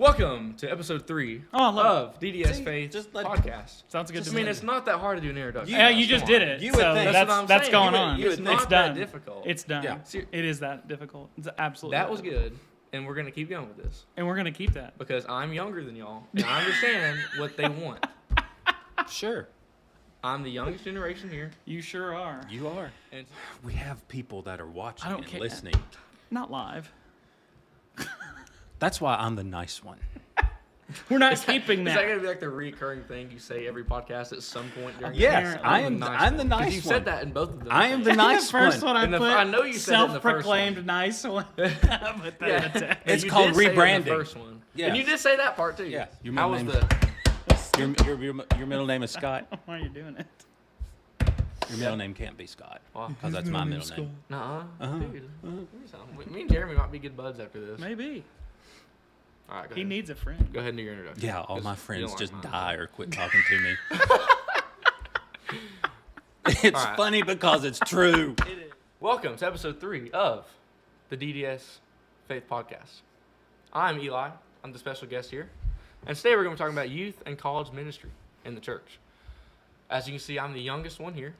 Welcome to episode 3 of DDS Faith podcast. Sounds good to me. me. I mean, it's not that hard to do an introduction. Yeah, you just did it. You would think. That's going on. It's not that difficult. It's done. Yeah. It is that difficult. It's absolutely. That was good, and we're gonna keep going with this And we're gonna keep that. because I'm younger than y'all, and I understand what they want. Sure. I'm the youngest generation here, You sure are. You are. and We have people that are watching I don't and care. listening. Not live. That's why I'm the nice one. We're not keeping is that. that gonna be like the recurring thing you say every podcast at some point during? Yes, the I'm the nice one. You said that in both of them. I am the nice the first one I And put. I know you said it in the first self-proclaimed nice one. But that's it. It's You called did say it in rebranding. the first one. Yes. And you did say that part too. Yeah. Your How middle was name- the? Your middle name is Scott. Why are you doing it? Your middle name can't be Scott Well, because that's my middle name. nuh-uh. Uh-huh. Dude. Me and Jeremy might be good buds after this. Maybe. All right, go He ahead. needs a friend. Go ahead and do your introduction. Yeah, all 'Cause my you friends don't just like mine. die or quit talking to me. It's All right. funny because it's true. Welcome to episode 3 of the DDS Faith Podcast. I'm Eli. I'm the special guest here. And today we're going to be talking about youth and college ministry in the church. As you can see, I'm the youngest one here.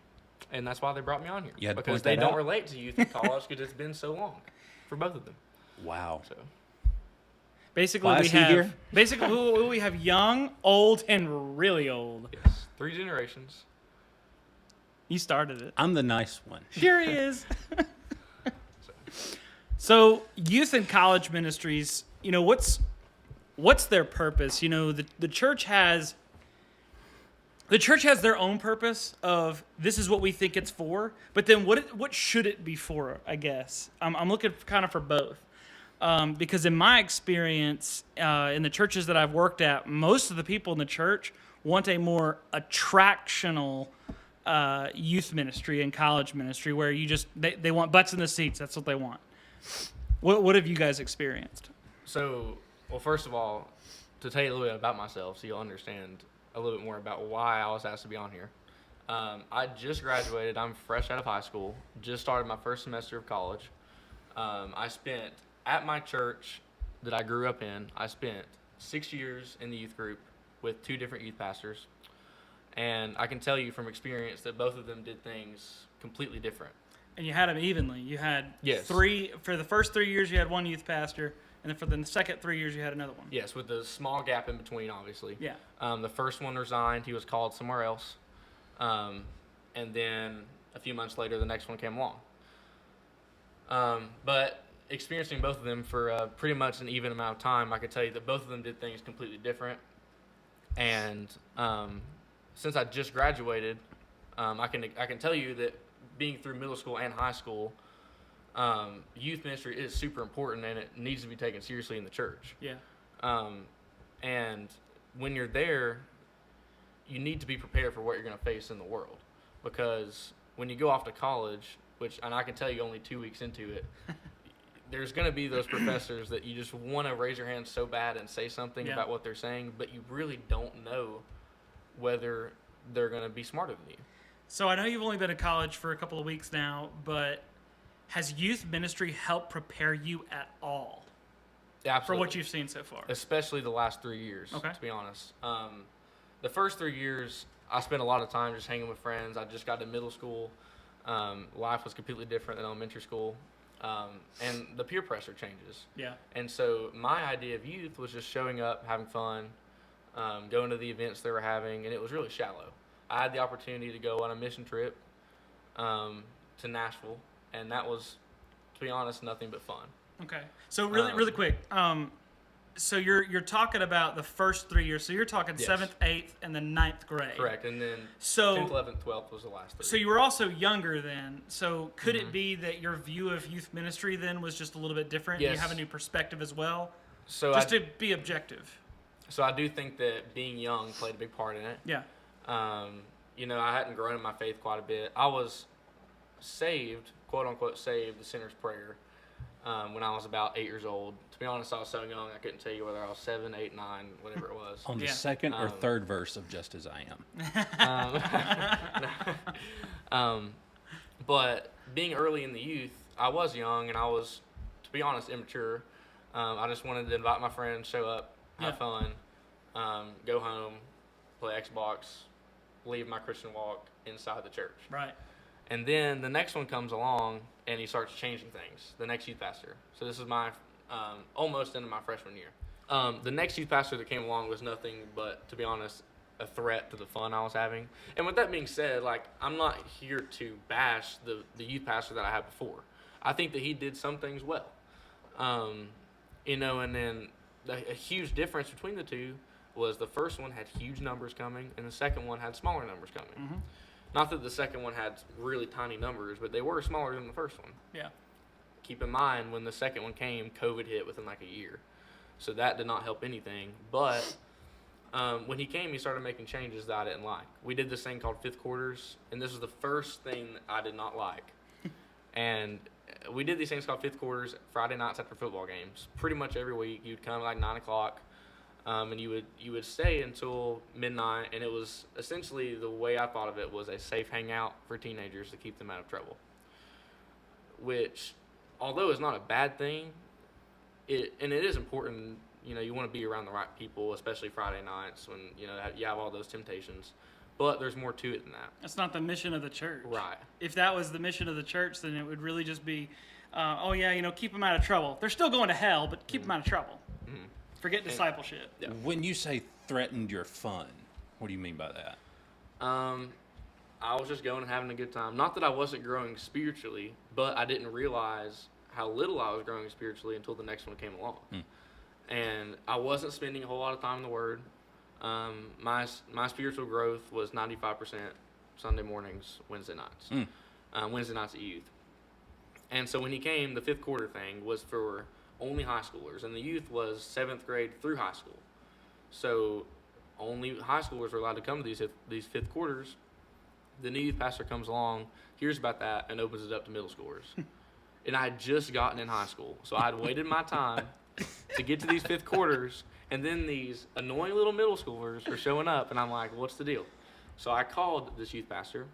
And that's why they brought me on here. You had to because point they that don't out? relate to youth and college because it's been so long for both of them. Wow. So Basically, Why we is he have here? we have young, old, and really old. yes, 3 generations. You started it. I'm the nice one. Here he is. So, youth and college ministries, you know, what's their purpose? You know, the church has their own purpose of this is what we think it's for, but then what should it be for, I guess? I'm looking kind of for both. Because in my experience, in the churches that I've worked at, most of the people in the church want a more attractional youth ministry and college ministry where you just they want butts in the seats. That's what they want. What have you guys experienced? So, well, first of all, to tell you a little bit about myself so you'll understand a little bit more about why I was asked to be on here. I just graduated. I'm fresh out of high school. Just started my first semester of college. I spent, at my church that I grew up in, I spent 6 years in the youth group with 2 different youth pastors. And I can tell you from experience that both of them did things completely different. And you had them evenly. You had Yes. 3 for the first 3 years. You had one youth pastor, and then for the second 3 years, you had another one. Yes, with the small gap in between, obviously. Yeah. The first one resigned. He was called somewhere else. And then a few months later, the next one came along. But experiencing both of them for pretty much an even amount of time, I could tell you that both of them did things completely different. And since I just graduated, I can tell you that being through middle school and high school, youth ministry is super important and it needs to be taken seriously in the church. Yeah. And when you're there, you need to be prepared for what you're going to face in the world. Because when you go off to college, and I can tell you only 2 weeks into it, there's going to be those professors that you just want to raise your hand so bad and say something about what they're saying, but you really don't know whether they're going to be smarter than you. So I know you've only been in college for a couple of weeks now, but has youth ministry helped prepare you at all Absolutely. for what you've seen so far? Especially the last 3 years, Okay. to be honest. The first 3 years, I spent a lot of time just hanging with friends. I just got to middle school. Life was completely different than elementary school. And the peer pressure changes. Yeah. And so my idea of youth was just showing up, having fun, going to the events they were having, and it was really shallow. I had the opportunity to go on a mission trip to Nashville, and that was, to be honest, nothing but fun. Okay. So really quick. So you're talking about the first 3 years. So you're talking Yes. 7th, 8th, and then 9th grade. Correct. And then So 10th, 11th, 12th was the last 3. So you were also younger then. So could it be that your view of youth ministry then was just a little bit different? Yes. You have a new perspective as well? So Just to be objective. So I do think that being young played a big part in it. Yeah. You know, I hadn't grown in my faith quite a bit. I was saved, quote unquote saved, the sinner's prayer, when I was about 8 years old. To be honest, I was so young I couldn't tell you whether I was 7, 8, 9, whatever it was. On the Yeah. second or third verse of Just As I Am. But being early in the youth, I was young and I was, to be honest, immature. I just wanted to invite my friends, show up, have fun, go home, play Xbox, leave my Christian walk inside the church. Right. And then the next one comes along, and he starts changing things. The next youth pastor. So this is my almost into my freshman year. The next youth pastor that came along was nothing but, to be honest, a threat to the fun I was having. And with that being said, like, I'm not here to bash the youth pastor that I had before. I think that he did some things well. You know, and then a huge difference between the two was the first one had huge numbers coming, and the second one had smaller numbers coming. Mm-hmm. Not that the second one had really tiny numbers, but they were smaller than the first one. Yeah. Keep in mind, when the second one came, COVID hit within like a year. So that did not help anything. But when he came, he started making changes that I didn't like. We did this thing called fifth quarters, and this was the first thing I did not like. And we did these things called fifth quarters Friday nights after football games. Pretty much every week, you'd come like 9 o'clock, and you would stay until midnight. And it was essentially, the way I thought of it, was a safe hangout for teenagers to keep them out of trouble. Which, although it's not a bad thing, it is important. You know, you want to be around the right people, especially Friday nights when, you know, you have all those temptations. But there's more to it than that. That's not the mission of the church. Right. If that was the mission of the church, then it would really just be, oh yeah, you know, keep them out of trouble. They're still going to hell, but keep them out of trouble. Mm-hmm. Forget discipleship. Yeah. When you say threatened your fun, what do you mean by that? I was just going and having a good time. Not that I wasn't growing spiritually, but I didn't realize how little I was growing spiritually until the next one came along. And I wasn't spending a whole lot of time in the Word. My spiritual growth was 95% Sunday mornings, Wednesday nights. Wednesday nights at youth. And so when he came, the fifth quarter thing was for only high schoolers, and the youth was 7th grade through high school. So only high schoolers were allowed to come to these fifth quarters. The new youth pastor comes along, hears about that, and opens it up to middle schoolers. And I had just gotten in high school, so I had waited my time to get to these fifth quarters, and then these annoying little middle schoolers are showing up, and I'm like, what's the deal? So I called this youth pastor,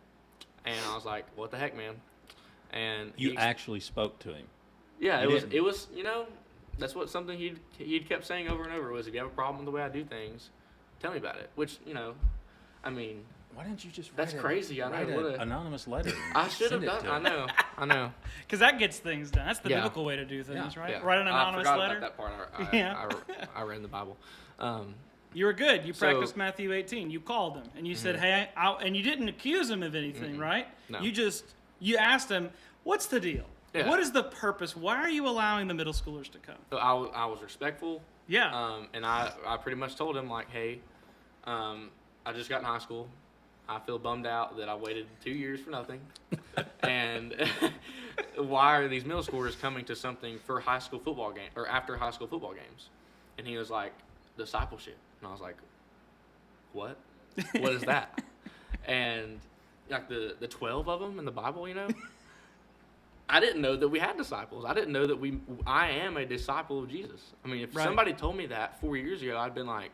and I was like, what the heck, man? And You actually spoke to him. yeah, You it was, you know, that's what something he'd kept saying over and over was, if you have a problem with the way I do things, tell me about it. Which, you know, I mean, Why didn't you just That's crazy, I know, write what an a- anonymous letter? I should have Send it done. to him. I know. Because that gets things done. That's the Yeah. biblical way to do things, Yeah. right? Yeah. Write an anonymous I forgot letter. about that part. Yeah. I read in the Bible. You were good. You So- practiced Matthew 18. You called him and you said, "Hey," and you didn't accuse him of anything, right? No. You asked him, "What's the deal? Yeah. What is the purpose? Why are you allowing the middle schoolers to come?" So I was respectful. Yeah. And I pretty much told him, like, hey, I just got in high school. I feel bummed out that I waited 2 years for nothing. And why are these middle schoolers coming to something for high school football game or after high school football games? And he was like, discipleship. And I was like, what? What is that? And like the 12 of them in the Bible, you know? I didn't know that we had disciples. I didn't know that I am a disciple of Jesus. I mean, if Right. somebody told me that 4 years ago, I'd been like,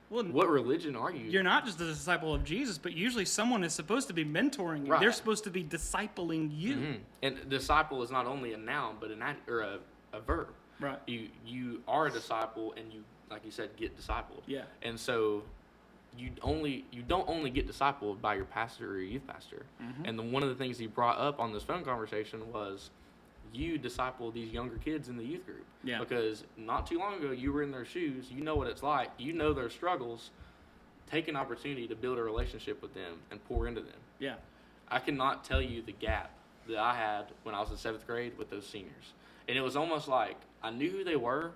Well, what religion are you? you're not just a disciple of Jesus, but usually someone is supposed to be mentoring you. Right. They're supposed to be discipling you. Mhm. And disciple is not only a noun, but a verb. Right. You are a disciple, and you, like you said, get discipled. Yeah. And so you don't only get discipled by your pastor or your youth pastor. Mm-hmm. And one of the things he brought up on this phone conversation was you disciple these younger kids in the youth group. Yeah. Because not too long ago, you were in their shoes. You know what it's like. You know their struggles. Take an opportunity to build a relationship with them and pour into them. Yeah. I cannot tell you the gap that I had when I was in 7th grade with those seniors. And it was almost like I knew who they were,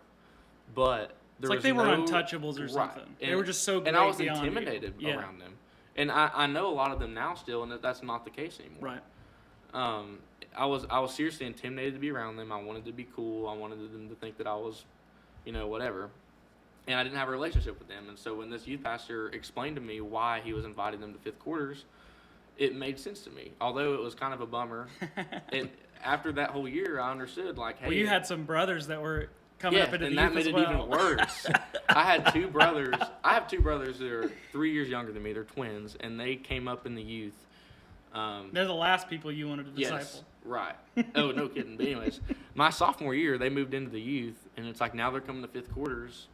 but It's like they were untouchables or something. They were just so great And I was beyond you. intimidated Yeah. around them. And I know a lot of them now still, and that's not the case anymore. Right. I was seriously intimidated to be around them. I wanted to be cool. I wanted them to think that I was, you know, whatever. And I didn't have a relationship with them. And so when this youth pastor explained to me why he was inviting them to fifth quarters, it made sense to me. Although it was kind of a bummer. After that whole year, I understood, like, hey. Well, you had some brothers that were coming up into the and youth that made as it well. even worse. I had two brothers. I have two brothers that are 3 years younger than me. They're twins, and they came up in the youth. They're the last people you wanted to disciple. Yes, right. Oh, no kidding. But anyways, my sophomore year, they moved into the youth, and it's like now they're coming to fifth quarters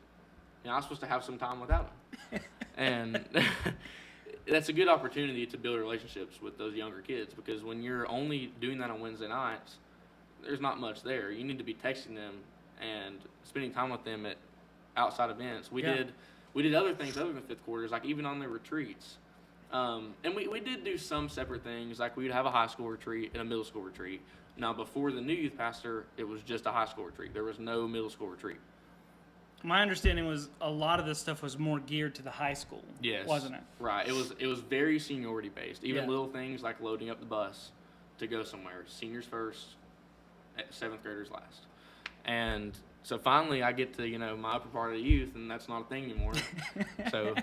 I was supposed to have some time without him. And that's a good opportunity to build relationships with those younger kids, because when you're only doing that on Wednesday nights, there's not much there. You need to be texting them and spending time with them at outside events. We did other things other than fifth quarters, like even on the retreats. And we did do some separate things, like we'd have a high school retreat and a middle school retreat. Now, before the new youth pastor, it was just a high school retreat. There was no middle school retreat. My understanding was a lot of this stuff was more geared to the high school, Yes. wasn't it? Right. It was very seniority based. Even Yeah. little things like loading up the bus to go somewhere. Seniors first, seventh graders last. And so finally I get to, my upper part of the youth, and that's not a thing anymore. So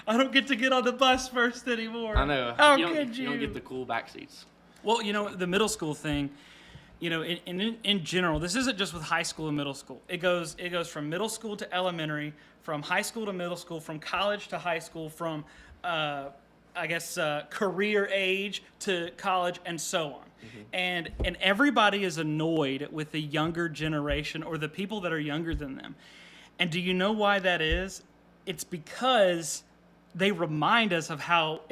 I don't get to get on the bus first anymore. I know. How you could you? You don't get the cool back seats. Well, the middle school thing, in general, this isn't just with high school and middle school. It goes from middle school to elementary, from high school to middle school, from college to high school, from career age to college, and so on. Mm-hmm. And everybody is annoyed with the younger generation or the people that are younger than them. And do you know why that is? It's because they remind us of how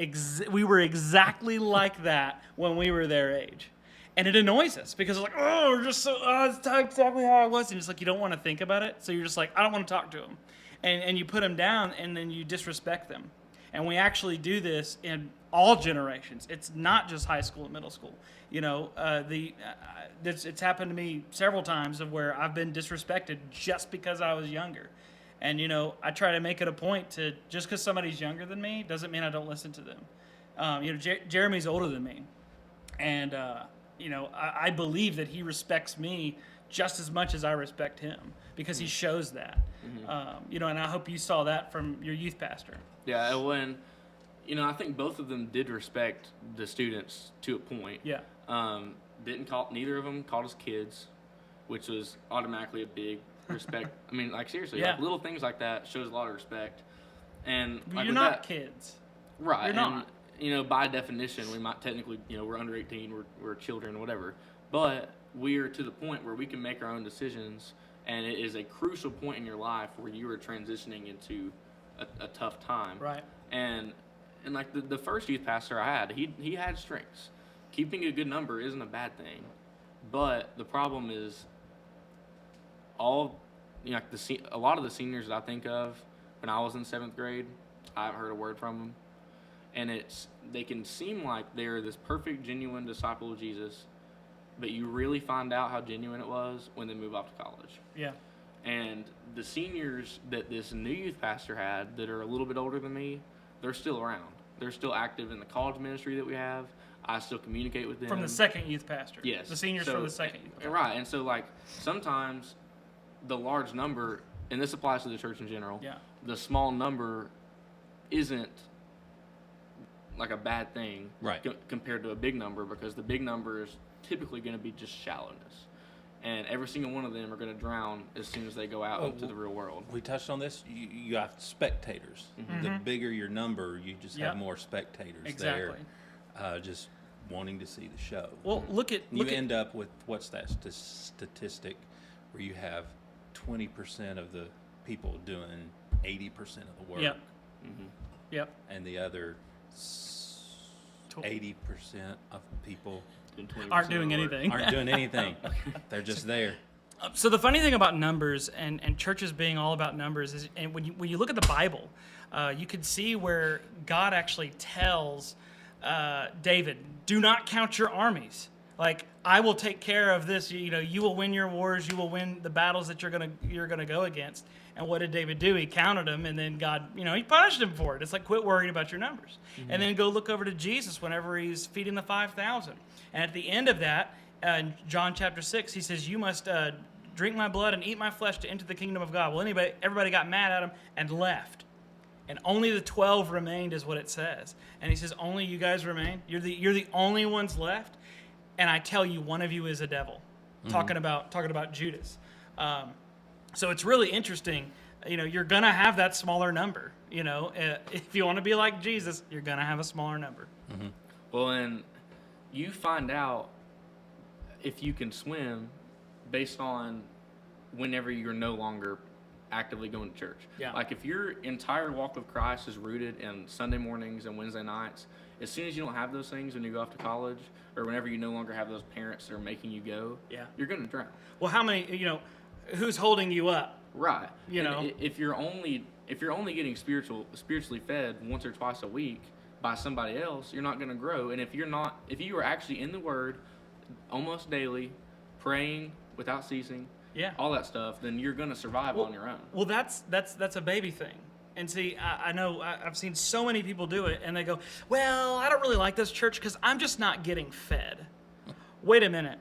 we were exactly like that when we were their age. And it annoys us because it's like, we're just so, it's exactly how I was. And it's like, you don't want to think about it. So you're just like, I don't want to talk to them. And you put them down, and then you disrespect them. And we actually do this in all generations. It's not just high school and middle school. It's happened to me several times of where I've been disrespected just because I was younger. And, I try to make it a point to, just because somebody's younger than me doesn't mean I don't listen to them. Jeremy's older than me. And, I believe that he respects me just as much as I respect him, because he shows that. Mm-hmm. And I hope you saw that from your youth pastor. Yeah, when, I think both of them did respect the students to a point. Yeah. Neither of them called us kids, which was automatically a big respect. I mean, seriously, Yeah. little things like that shows a lot of respect. And you're not kids. Right. You're not. And, by definition, we might technically, we're under 18, we're children, whatever. But we're to the point where we can make our own decisions, and it is a crucial point in your life where you are transitioning into a tough time. Right. And like the first youth pastor I had, he had strengths. Keeping a good number isn't a bad thing, but the problem is a lot of the seniors that I think of when I was in 7th grade, I haven't heard a word from them. And they can seem like they're this perfect, genuine disciple of Jesus, but you really find out how genuine it was when they move off to college. Yeah. And the seniors that this new youth pastor had that are a little bit older than me, they're still around. They're still active in the college ministry that we have. I still communicate with them. From the second youth pastor. Yes. The seniors from the second youth pastor. Right. And so, sometimes the large number, and this applies to the church in general, the small number isn't like a bad thing, right, compared to a big number, because the big number is typically going to be just shallowness, and every single one of them are going to drown as soon as they go out into the real world. We touched on this. You have spectators. Mm-hmm. The bigger your number, you just have more spectators there, just wanting to see the show. Well, you end up with, what's that statistic where you have 20% of the people doing 80% of the work. Yep. Mm-hmm. Yep. And the other 80% of people aren't doing anything. Aren't doing anything. They're just there. So the funny thing about numbers and churches being all about numbers is, and when you look at the Bible, you can see where God actually tells David, "Do not count your armies. Like, I will take care of this. You will win your wars. You will win the battles that you're gonna go against." And what did David do? He counted them, and then God, he punished him for it. It's like, quit worrying about your numbers. Mm-hmm. And then go look over to Jesus whenever he's feeding the 5,000. And at the end of that, in John chapter 6, he says, "You must drink my blood and eat my flesh to enter the kingdom of God." Well, everybody got mad at him and left. And only the 12 remained, is what it says. And he says, "Only you guys remain? You're the only ones left? And I tell you, one of you is a devil." Mm-hmm. Talking about Judas. So it's really interesting. You're gonna have that smaller number. If you want to be like Jesus, you're gonna have a smaller number. Mm-hmm. Well, and you find out if you can swim based on whenever you're no longer actively going to church. Yeah. Like if your entire walk of Christ is rooted in Sunday mornings and Wednesday nights, as soon as you don't have those things when you go off to college or whenever you no longer have those parents that are making you go, you're going to drown. Well, how many, who's holding you up? Right. If you're only getting spiritually fed once or twice a week by somebody else, you're not going to grow. And if you are actually in the Word almost daily, praying without ceasing, all that stuff, then you're going to survive on your own. Well, that's a baby thing. And see, I know I've seen so many people do it, and they go, well, I don't really like this church because I'm just not getting fed. Wait a minute.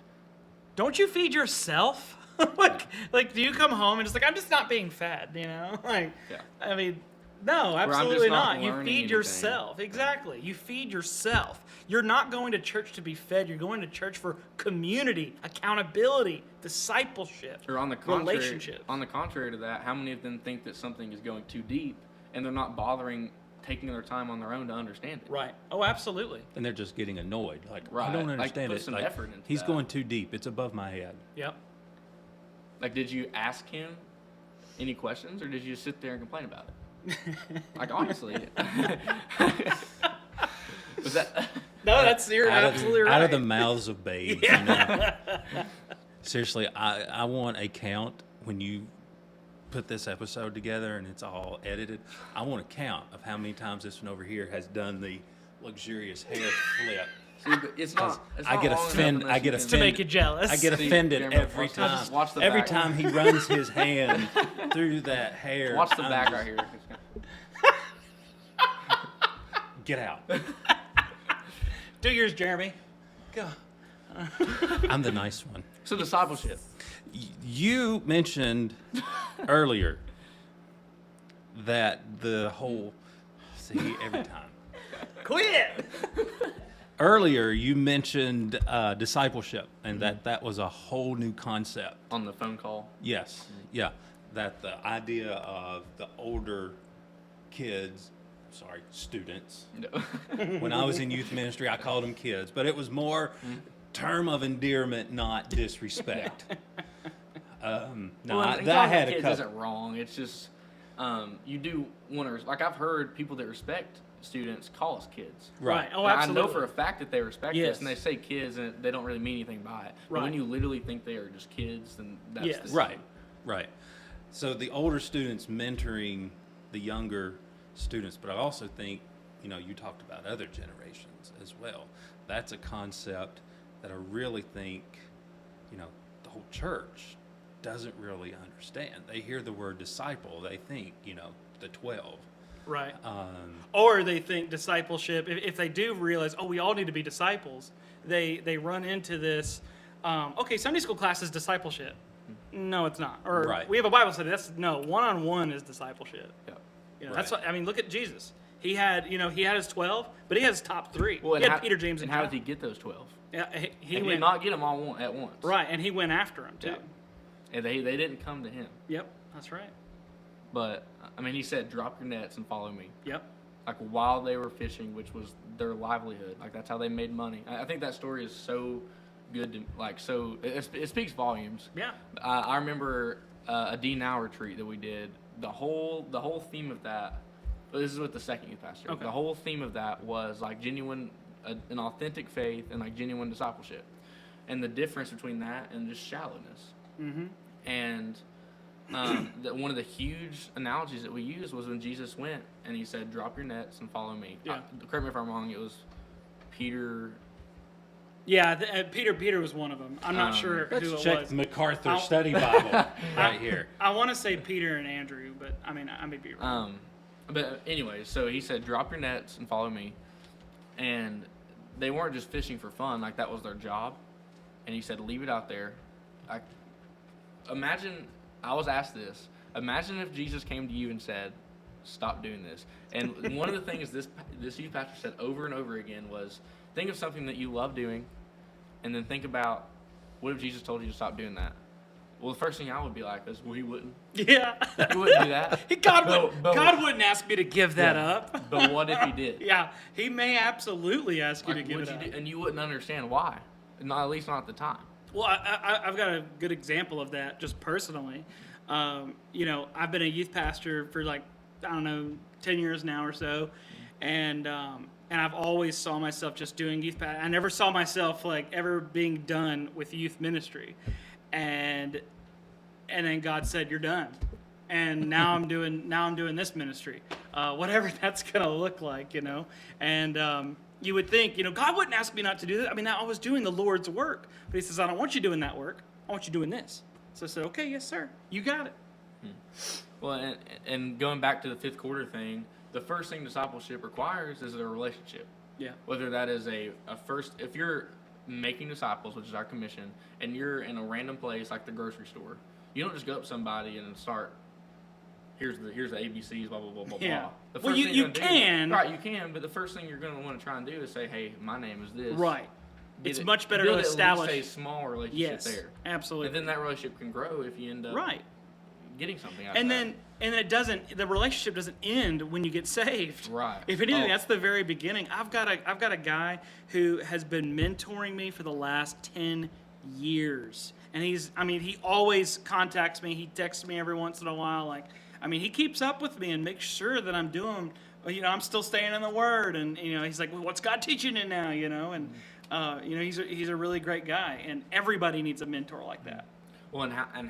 Don't you feed yourself? like, do you come home and just I'm just not being fed, I mean, no, absolutely not. You feed yourself. Exactly. You feed yourself. You're not going to church to be fed. You're going to church for community, accountability, discipleship, or on the contrary, relationship. On the contrary to that, how many of them think that something is going too deep and they're not bothering taking their time on their own to understand it? Right. Oh, absolutely. And they're just getting annoyed. Right. I don't understand put it. some effort into he's that. going too deep. It's above my head. Yep. Did you ask him any questions, or did you just sit there and complain about it? Honestly. Was that... No, you're absolutely right. Out of the mouths of babes. Seriously, I want a count when you put this episode together and it's all edited. I want a count of how many times this one over here has done the luxurious hair flip. It's not. I get offended to make you jealous. I get offended every time. Watch the every back. time he runs his hand through that hair. Watch the back right here. Get out. Do yours, Jeremy. Go. I'm the nice one. So discipleship. You mentioned earlier that the whole every time. Quit. Earlier, you mentioned discipleship, and that was a whole new concept. On the phone call? Yes. Yeah. That the idea of the older kids, students. No. When I was in youth ministry, I called them kids, but it was more term of endearment, not disrespect. I had a kids couple. Isn't wrong. It's just you do want to. I've heard people that respect students call us kids. Right. Oh, and absolutely. I know for a fact that they respect us, and they say kids, and they don't really mean anything by it. But when you literally think they are just kids, then that's right. So the older students mentoring the younger students, but I also think, you talked about other generations as well. That's a concept that I really think, the whole church doesn't really understand. They hear the word disciple, they think, the 12. Right. Or they think discipleship, if they do realize, we all need to be disciples, they run into this, Sunday school class is discipleship. No, it's not. Or we have a Bible study. One-on-one is discipleship. Yeah. That's what, look at Jesus. He had his 12, but he has his top 3. Well, he had Peter, James, and how John. did he get those 12? Yeah, he did not get them all at once. Right, and he went after them too. Yeah. And they didn't come to him. Yep, that's right. But he said, "Drop your nets and follow me." Yep. While they were fishing, which was their livelihood. That's how they made money. I think that story is so good to it speaks volumes. Yeah. I remember a D Now retreat that we did. The whole theme of that. This is with the second youth pastor. Okay. The whole theme of that was genuine, an authentic faith and genuine discipleship, and the difference between that and just shallowness. Mm-hmm. And one of the huge analogies that we used was when Jesus went and he said, "Drop your nets and follow me." Yeah. Correct me if I'm wrong. It was Peter. Yeah, Peter was one of them. I'm not sure who it was. Let's check the MacArthur Study Bible right here. I want to say Peter and Andrew, but I may be wrong. But anyway, so he said, "Drop your nets and follow me," and they weren't just fishing for fun; that was their job. And he said, "Leave it out there." Imagine. I was asked this. Imagine if Jesus came to you and said, "Stop doing this." And one of the things this youth pastor said over and over again was, think of something that you love doing, and then think about, what if Jesus told you to stop doing that? Well, the first thing I would be like is, he wouldn't. Yeah. He wouldn't do that. God wouldn't ask me to give that up. But what if he did? Yeah, he may absolutely ask you to give it up. And you wouldn't understand why. At least not at the time. Well, I've got a good example of that just personally. You know, I've been a youth pastor for like, I don't know, 10 years now or so. And I've always saw myself just doing youth pastor. I never saw myself like ever being done with youth ministry. And then God said, "You're done." And now I'm doing this ministry, whatever that's gonna look like, you know. And you would think, you know, God wouldn't ask me not to do that. I mean, I was doing the Lord's work, but He says, "I don't want you doing that work. I want you doing this." So I said, "Okay, yes, sir. You got it." Well, and going back to the fifth quarter thing, the first thing discipleship requires is a relationship. Yeah. Whether that is a first, if you're making disciples, which is our commission, and you're in a random place like the grocery store, you don't just go up to somebody and start, here's the ABCs, blah, blah, blah, blah, Yeah. blah. The Well, first you thing you're gonna can. do, right, you can, but the first thing you're going to want to try and do is say, "Hey, my name is this." Right. Get It's it- much better build to at establish. least a small relationship Yes, there. absolutely. And then that relationship can grow if you end up Right. getting something out And of then it doesn't. The relationship doesn't end when you get saved. Right. If anything, Oh. that's the very beginning. I've got a guy who has been mentoring me for the last 10 years, and he always contacts me. He texts me every once in a while. Like, he keeps up with me and makes sure that I'm doing. You know, I'm still staying in the Word, and you know, he's like, "Well, what's God teaching you now?" You know, and you know, he's a really great guy, and everybody needs a mentor like that. Well, and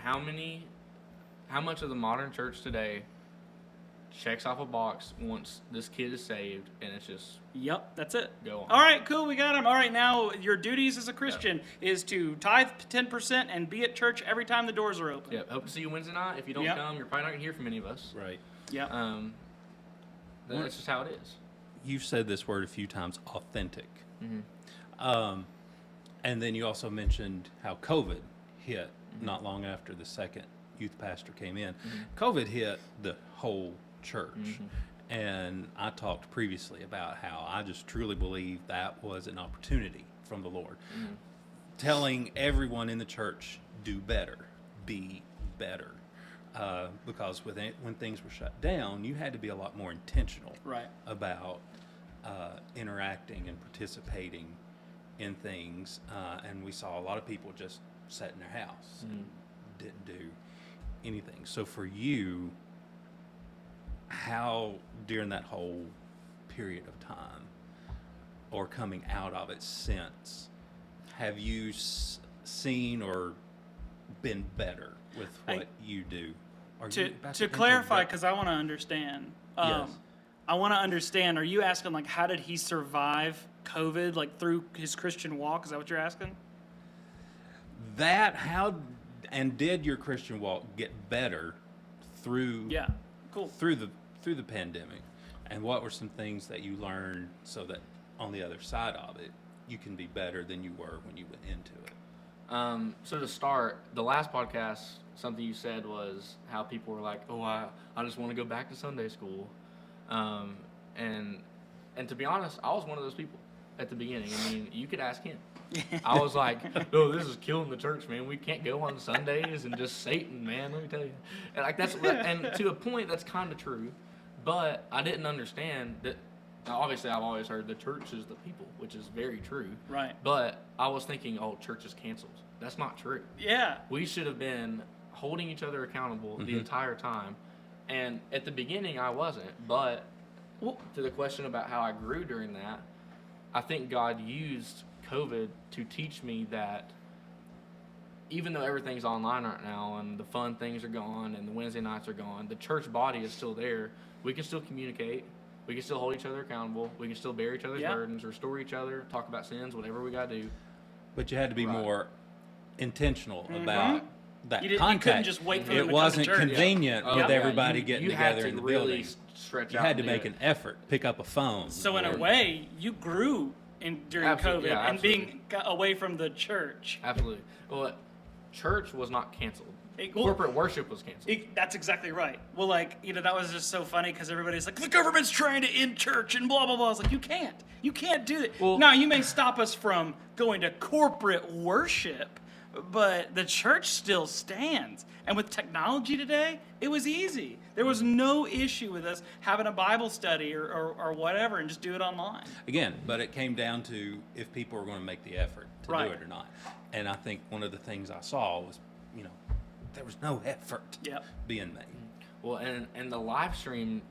how much of the modern church today checks off a box once this kid is saved, and it's just Yep, that's it. go on. All right, cool, we got him. All right, now your duties as a Christian is to tithe 10% and be at church every time the doors are open. Yep. Hope to see you Wednesday night. If you don't Yep. come, you're probably not gonna hear from any of us. Right. Yep. That's just how it is. You've said this word a few times, authentic. And then you also mentioned how COVID hit not long after the second youth pastor came in. COVID hit the whole church. And I talked previously about how I just truly believe that was an opportunity from the Lord. Telling everyone in the church, do better, be better. Because when things were shut down, you had to be a lot more intentional Right. about interacting and participating in things. And we saw a lot of people just sat in their house and didn't do anything. So for you, how during that whole period of time or coming out of it since, have you seen or been better with what you do? Are you about To enter clarify, that- because I want to understand. Yes. I want to understand, are you asking, like, how did he survive COVID, like, through his Christian walk? Is that what you're asking? did your Christian walk get better through Yeah. Cool. through the pandemic, and what were some things that you learned so that on the other side of it you can be better than you were when you went into it? So to start, the last podcast, something you said was how people were like, "Oh, I just want to go back to Sunday school," and to be honest, I was one of those people at the beginning. I mean, you could ask him. I was like, "No, this is killing the church, man. We can't go on Sundays and just Satan, man. Let me tell you." And like and to a point, that's kind of true, but I didn't understand that. Obviously, I've always heard the church is the people, which is very true. Right. But I was thinking, oh, church is canceled. That's not true. Yeah. We should have been holding each other accountable the entire time. And at the beginning, I wasn't. But to the question about how I grew during that, I think God used COVID to teach me that even though everything's online right now and the fun things are gone and the Wednesday nights are gone, the church body is still there. We can still communicate. We can still hold each other accountable. We can still bear each other's burdens, restore each other, talk about sins, whatever we got to do. But you had to be more intentional about that You contact. couldn't just wait for them to It come to wasn't church. convenient with everybody You getting had together to in the really building. stretch You out had to and do make it. an effort, pick up a phone. So in a or- way, you grew during Absolutely, COVID yeah, and being away from the church. Absolutely. Well, church was not canceled. Well, Corporate worship was canceled. That's exactly right. Well, like, that was just so funny because everybody's like, the government's trying to end church and blah, blah, blah. I was like, you can't do that. Well- now, you may stop us from going to corporate worship, but the church still stands. And with technology today, it was easy. There was no issue with us having a Bible study or whatever and just do it online. Again, but it came down to if people were going to make the effort to Right. do it or not. And I think one of the things I saw was, there was no effort being made. Well, and the live stream,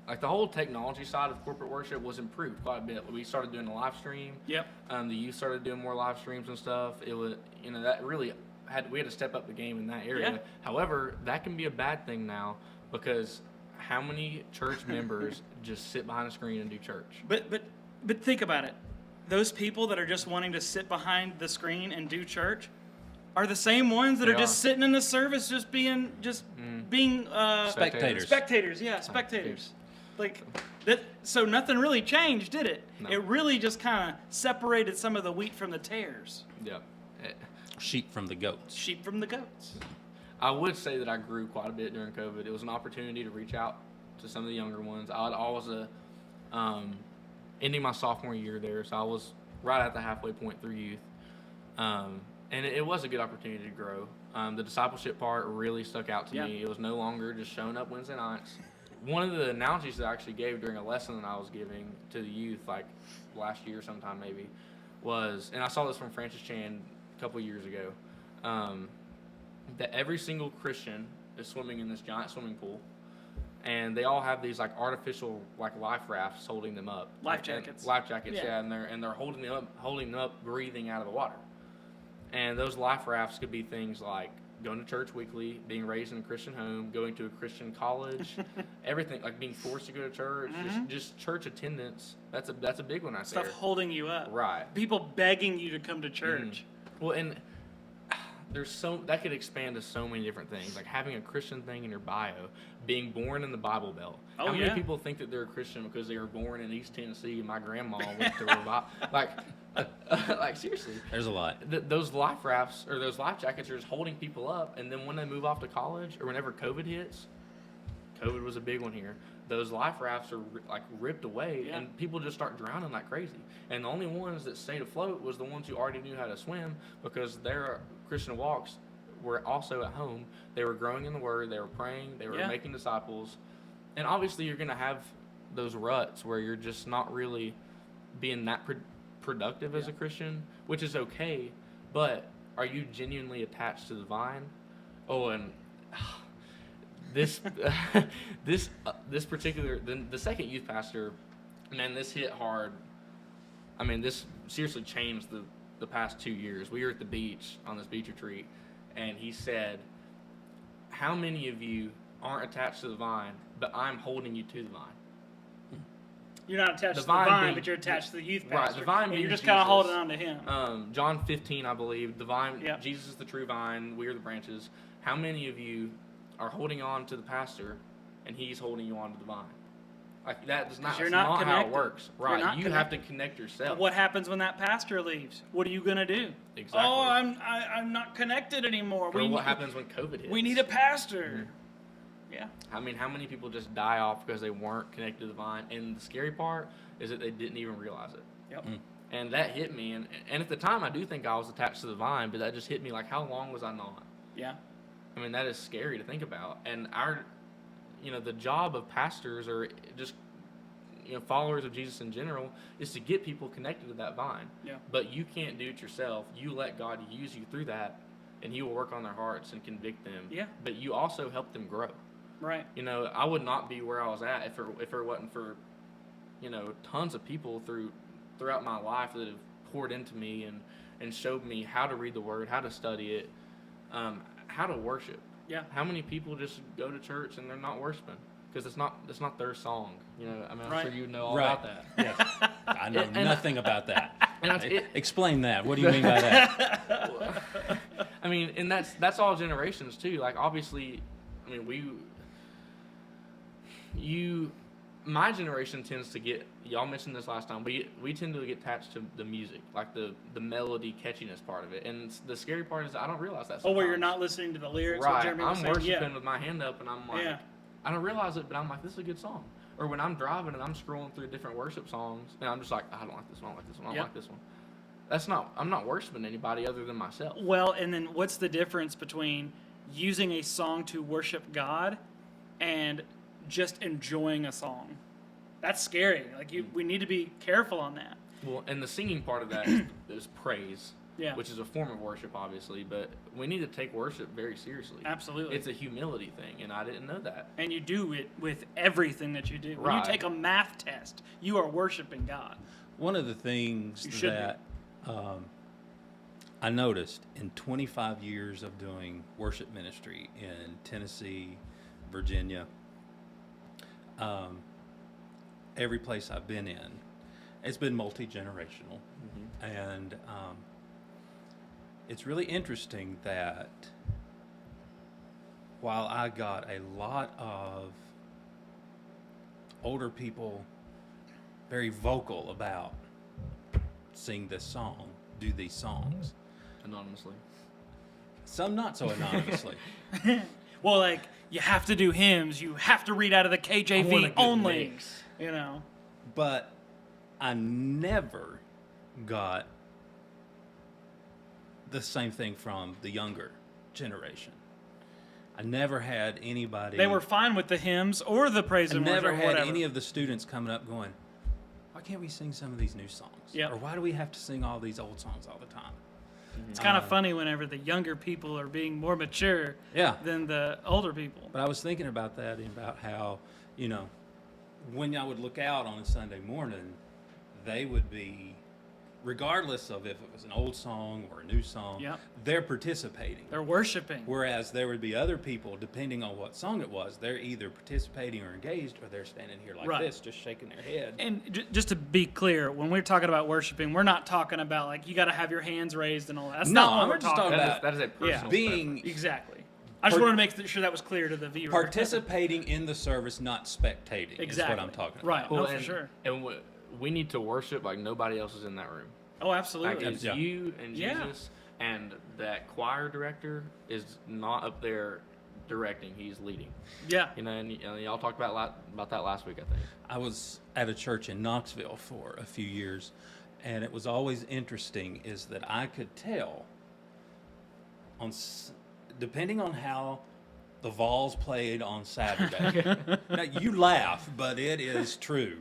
like the whole technology side of corporate worship was improved quite a bit. We started doing a live stream. Yep. The youth started doing more live streams and stuff. It was, that really we had to step up the game in that area. Yeah. However, that can be a bad thing now because how many church members just sit behind a screen and do church? But think about it. Those people that are just wanting to sit behind the screen and do church are the same ones that They are just sitting in the service, just being Spectators. Spectators, yeah, spectators. Like that. So nothing really changed, did it? No. It really just kind of separated some of the wheat from the tares. Yeah. Sheep from the goats. Sheep from the goats. I would say that I grew quite a bit during COVID. It was an opportunity to reach out to some of the younger ones. I was ending my sophomore year there, so I was right at the halfway point through youth. And it was a good opportunity to grow. The discipleship part really stuck out to me. It was no longer just showing up Wednesday nights. One of the analogies that I actually gave during a lesson that I was giving to the youth, like last year sometime maybe, was, and I saw this from Francis Chan a couple years ago, that every single Christian is swimming in this giant swimming pool, and they all have these like artificial like life rafts holding them up. Life jackets. Life jackets, yeah, and they're holding them up, breathing out of the water. And those life rafts could be things like going to church weekly, being raised in a Christian home, going to a Christian college, everything, like being forced to go to church, just church attendance. That's a big one, I say. Stuff holding you up. Right. People begging you to come to church. Well, and there's that could expand to so many different things, like having a Christian thing in your bio, being born in the Bible Belt. Oh, How many people think that they're a Christian because they were born in East Tennessee and my grandma went to revival? Like seriously. There's a lot. Those life rafts or those life jackets are just holding people up, and then when they move off to college or whenever COVID hits, COVID was a big one here. Those life rafts are like ripped away, and people just start drowning like crazy. And the only ones that stayed afloat was the ones who already knew how to swim because their Christian walks were also at home. They were growing in the Word. They were praying. They were making disciples. And obviously, you're going to have those ruts where you're just not really being that productive as a Christian, which is okay. But are you genuinely attached to the vine? Oh, and this particular the second youth pastor, man, this hit hard. I mean, this seriously changed the past 2 years. We were at the beach on this beach retreat, and he said, how many of you aren't attached to the vine, but I'm holding you to the vine? You're not attached to the vine, but you're attached to the youth pastor. Right, the vine means you're just kind of holding on to him. John 15, I believe, the vine, Jesus is the true vine, we are the branches. How many of you are holding on to the pastor, and he's holding you onto the vine? Like that's not how it works. Right, you have to connect yourself. What happens when that pastor leaves? What are you gonna do? Exactly. Oh, I'm not connected anymore. What happens when COVID hits? We need a pastor. Yeah. I mean, how many people just die off because they weren't connected to the vine? And the scary part is that they didn't even realize it. Yep. And that hit me. And at the time, I do think I was attached to the vine, but that just hit me like, how long was I not? Yeah. I mean, that is scary to think about. And the job of pastors or just, followers of Jesus in general is to get people connected to that vine. Yeah. But you can't do it yourself. You let God use you through that, and He will work on their hearts and convict them. Yeah. But you also help them grow. Right. I would not be where I was at if it wasn't for, tons of people throughout my life that have poured into me and showed me how to read the Word, how to study it, how to worship. Yeah. How many people just go to church and they're not worshiping because it's not their song. I'm sure you know all about that. Yes. I know nothing about that. And explain that. What do you mean by that? I mean, and that's all generations too. Like obviously, I mean my generation tends to get, y'all mentioned this last time, we tend to get attached to the music, like the melody catchiness part of it. And the scary part is I don't realize that sometimes. Oh, where you're not listening to the lyrics? Right. Jeremy I'm was saying? worshiping with my hand up and I'm like, I don't realize it, but I'm like, this is a good song. Or when I'm driving and I'm scrolling through different worship songs and I'm just like, I don't like this one, I don't like this one, I don't like this one. I'm not worshiping anybody other than myself. Well, and then what's the difference between using a song to worship God and just enjoying a song? That's scary. Like we need to be careful on that. Well, and the singing part of that is praise. Yeah. which is a form of worship, obviously, but we need to take worship very seriously. Absolutely. It's a humility thing, and I didn't know that. And you do it with everything that you do. When you Right. take a math test, you are worshiping God. One of the things You should that I noticed in 25 years of doing worship ministry in Tennessee, Virginia, every place I've been in, it's been multi-generational. And it's really interesting that while I got a lot of older people very vocal about sing this song, do these songs, Anonymously. some not so anonymously. Well, like, you have to do hymns. You have to read out of the I want a KJV good only. mix. You know. But I never got the same thing from the younger generation. I never had anybody. They were fine with the hymns or the praise I and never worship or had whatever. any of the students coming up going, why can't we sing some of these new songs? Yep. Or why do we have to sing all these old songs all the time? It's kind of funny whenever the younger people are being more mature Yeah. than the older people. But I was thinking about that and about how, when I would look out on a Sunday morning, they would be, regardless of if it was an old song or a new song, Yep. they're participating. They're worshiping. Whereas there would be other people, depending on what song it was, they're either participating or engaged, or they're standing here like Right. this, just shaking their head. And just to be clear, when we're talking about worshiping, we're not talking about like you got to have your hands raised and all that. That's No, not what I'm we're just talking talking about. about That is a personal being preference. Exactly. I just wanted to make sure that was clear to the viewer. participating in the service, not spectating, is what I'm talking about. Right. Well, No, for and, sure. And we need to worship like nobody else is in that room. Oh, absolutely. Like it's Yeah. you and Yeah. Jesus, and that choir director is not up there directing; he's leading. Yeah. And y'all talked about that last week, I think. I was at a church in Knoxville for a few years, and it was always interesting is that I could tell depending on how the Vols played on Saturday. Now, you laugh, but it is true.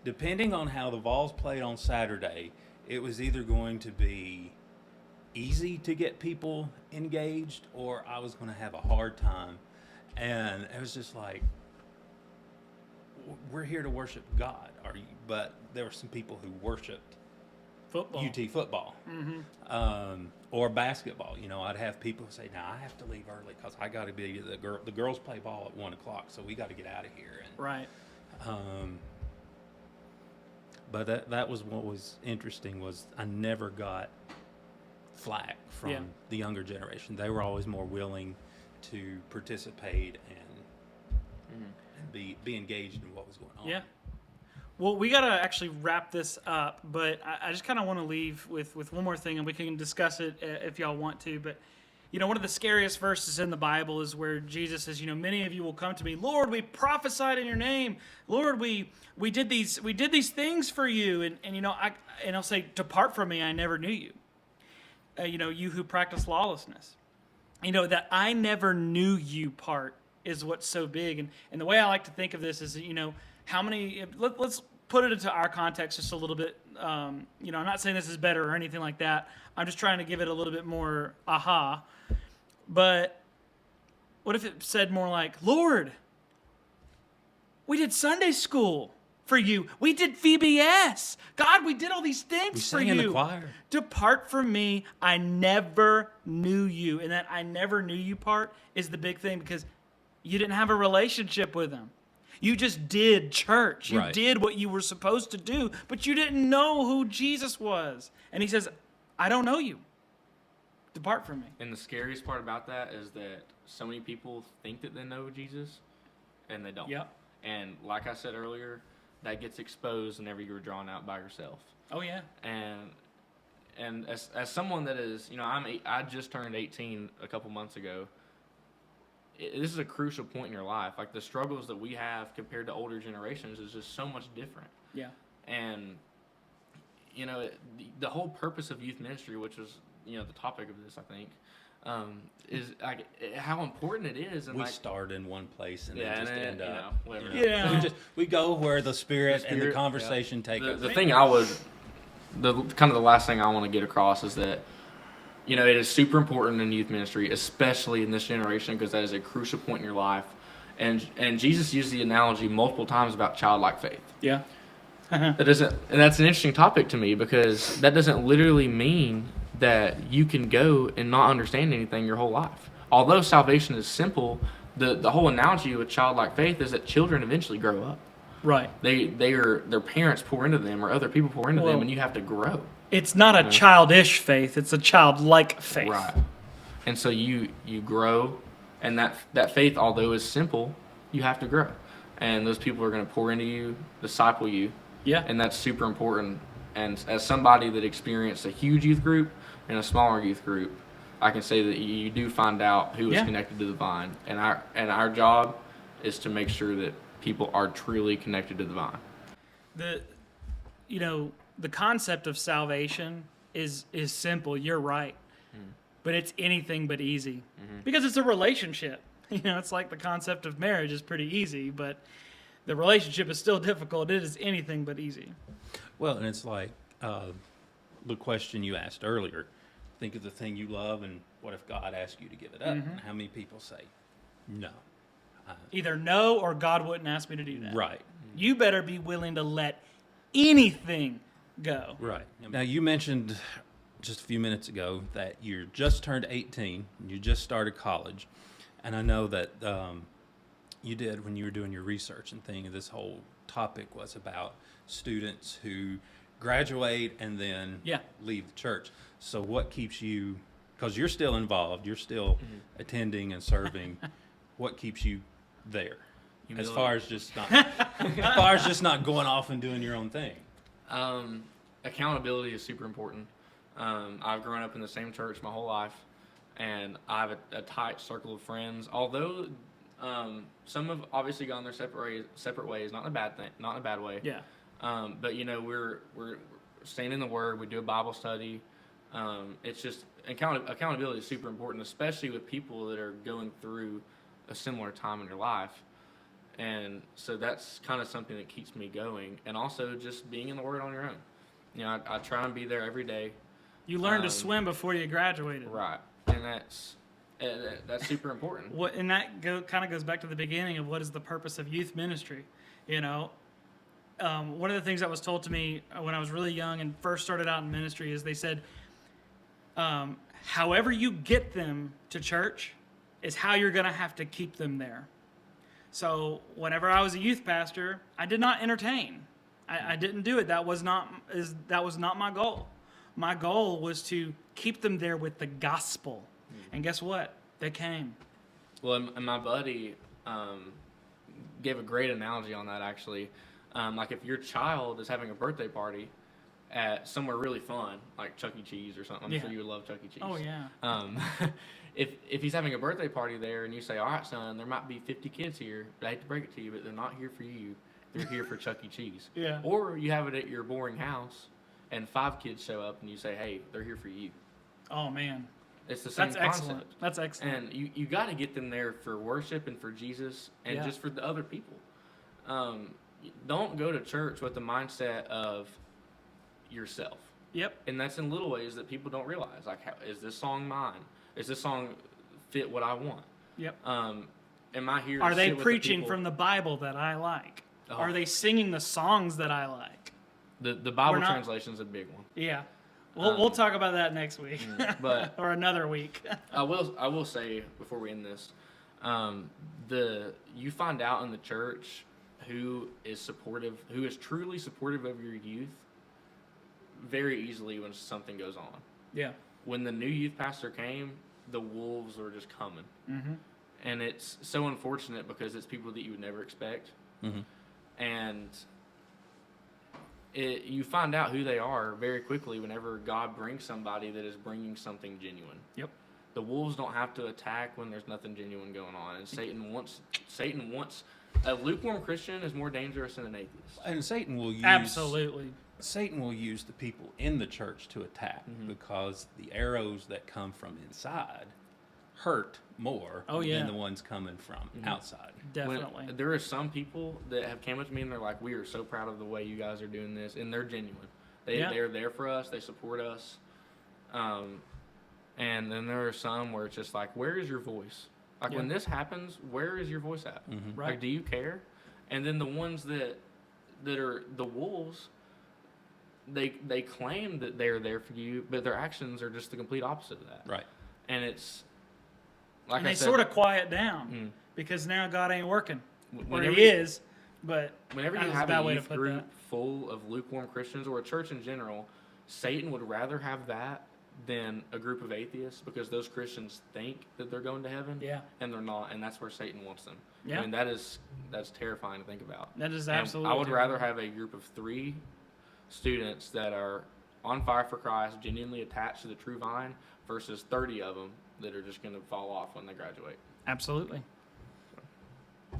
Depending on how the Vols played on Saturday, it was either going to be easy to get people engaged, or I was going to have a hard time. And it was just like, we're here to worship God, but there were some people who worshiped Football. UT football or basketball. I'd have people say, "Now I have to leave early because I got to be the girls play ball at 1:00, so we got to get out of here." And, Right. But that was what was interesting was I never got flack from the younger generation. They were always more willing to participate and be engaged in what was going on. Yeah. Well, we got to actually wrap this up, but I just kind of want to leave with one more thing, and we can discuss it if y'all want to. But, one of the scariest verses in the Bible is where Jesus says, many of you will come to me, Lord, we prophesied in your name. Lord, we did these things for you. And I'll say, depart from me, I never knew you. You who practice lawlessness. That I never knew you part is what's so big. And the way I like to think of this is, how many, let's put it into our context just a little bit. I'm not saying this is better or anything like that. I'm just trying to give it a little bit more aha. But what if it said more like, Lord, we did Sunday school for you. We did VBS. God, we did all these things for sang you. in the choir. Depart from me. I never knew you. And that I never knew you part is the big thing because you didn't have a relationship with him. You just did church. You Right. did what you were supposed to do, but you didn't know who Jesus was. And he says, I don't know you. Depart from me. And the scariest part about that is that so many people think that they know Jesus, and they don't. Yep. And like I said earlier, that gets exposed whenever you're drawn out by yourself. Oh, yeah. And as someone that is, I just turned 18 a couple months ago. This is a crucial point in your life. Like the struggles that we have compared to older generations is just so much different. Yeah. And the whole purpose of youth ministry, which was the topic of this, I think, is like how important it is. And We like, start in one place and yeah, then just and end up. whatever. Yeah. We go where the spirit and the Spirit, conversation take us. The thing the last thing I want to get across is that it is super important in youth ministry, especially in this generation, because that is a crucial point in your life. And Jesus used the analogy multiple times about childlike faith. Yeah. And that's an interesting topic to me, because that doesn't literally mean that you can go and not understand anything your whole life. Although salvation is simple, the whole analogy with childlike faith is that children eventually grow up. Right. Their parents pour into them, or other people pour into them, and you have to grow. It's not a childish faith; it's a childlike faith. Right. And so you grow, and that faith, although is simple, you have to grow. And those people are going to pour into you, disciple you. Yeah. And that's super important. And as somebody that experienced a huge youth group and a smaller youth group, I can say that you do find out who is connected to the vine. And our job is to make sure that people are truly connected to the vine. The concept of salvation is simple. You're right. But it's anything but easy. Because it's a relationship. It's like the concept of marriage is pretty easy, but the relationship is still difficult. It is anything but easy. Well, and it's like the question you asked earlier. Think of the thing you love, and what if God asked you to give it up? And how many people say no? Either no, or God wouldn't ask me to do that. Right. You better be willing to let anything go. Right. Now, you mentioned just a few minutes ago that you just turned 18, and you just started college. And I know that you did, when you were doing your research and thing, this whole topic was about students who graduate and then leave the church. So what keeps you, because you're still involved, you're still attending and serving, what keeps you there? As far as just not going off and doing your own thing. Accountability is super important. I've grown up in the same church my whole life, and I have a tight circle of friends. Although some have obviously gone their separate ways, not in a bad thing, not in a bad way. Yeah. But we're staying in the Word. We do a Bible study. It's just accountability is super important, especially with people that are going through a similar time in your life. And so that's kind of something that keeps me going. And also just being in the Word on your own. I try and be there every day. You learned to swim before you graduated. Right. And that's super important. And that kind of goes back to the beginning of what is the purpose of youth ministry. One of the things that was told to me when I was really young and first started out in ministry is they said, however you get them to church is how you're going to have to keep them there. So whenever I was a youth pastor, I did not entertain. I didn't do it. That was not my goal. My goal was to keep them there with the gospel. And guess what? They came. Well, and my buddy gave a great analogy on that, actually. Like if your child is having a birthday party at somewhere really fun, like Chuck E. Cheese or something. I'm sure you would love Chuck E. Cheese. Oh, yeah. If he's having a birthday party there and you say, all right, son, there might be 50 kids here, but I hate to break it to you, but they're not here for you. They're here for Chuck E. Cheese. Yeah. Or you have it at your boring house and 5 kids show up and you say, hey, they're here for you. Oh, man. It's the same concept. Excellent. That's excellent. And you got to get them there for worship and for Jesus and just for the other people. Don't go to church with the mindset of yourself. Yep. And that's in little ways that people don't realize. Like, is this song mine? Is this song fit what I want? Yep. Am I here? Are to they sit with preaching the from the Bible that I like? Oh. Are they singing the songs that I like? The Bible translation is a big one. Yeah. We'll talk about that next week, but or another week. I will say before we end this, you find out in the church who is truly supportive of your youth very easily when something goes on. Yeah. When the new youth pastor came, the wolves were just coming. Mm-hmm. And it's so unfortunate because it's people that you would never expect. Mm-hmm. And you find out who they are very quickly whenever God brings somebody that is bringing something genuine. Yep. The wolves don't have to attack when there's nothing genuine going on. And Satan wants a lukewarm Christian is more dangerous than an atheist. And Satan will use the people in the church to attack because the arrows that come from inside hurt more than the ones coming from outside. Definitely. There are some people that have came up to me and they're like, we are so proud of the way you guys are doing this, and they're genuine. They're there for us. They support us. And then there are some where it's just like, where is your voice? Like when this happens, where is your voice at? Right. Like, do you care? And then the ones that are the wolves, they claim that they're there for you, but their actions are just the complete opposite of that. Right. And it's like And I they said, sort of quiet down because now God ain't working. Or whenever he you- is, but Whenever that you was have bad a way to youth put group that. full of lukewarm Christians or a church in general, Satan would rather have that than a group of atheists because those Christians think that they're going to heaven Yeah. and they're not, and that's where Satan wants them. Yeah. I mean, that's terrifying to think about. That is And absolutely. I would rather terrible. have a group of 3 students that are on fire for Christ, genuinely attached to the true vine, versus 30 of them that are just going to fall off when they graduate. Absolutely.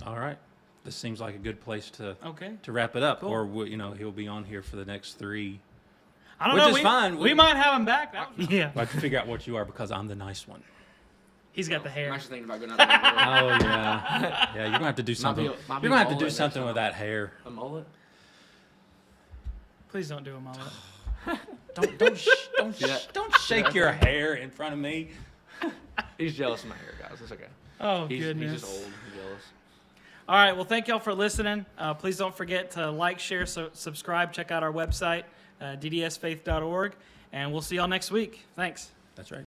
All right. This seems like a good place to Okay. wrap it up. Cool. Or he'll be on here for the next 3. I don't Which know. is fine. We might have him back. Yeah. I have to figure out what you are because I'm the nice one. He's got the I'm hair. actually thinking about going out there. Oh yeah, yeah. You're gonna have to do something. might You're be gonna have to do mullet something next with that hair. A mullet? Please don't do a mullet. Don't shake your hair in front of me. He's jealous of my hair, guys. It's okay. Oh, He's goodness. just old. He's jealous. All right. Well, thank y'all for listening. Please don't forget to like, share, subscribe. Check out our website, ddsfaith.org. And we'll see y'all next week. Thanks. That's right.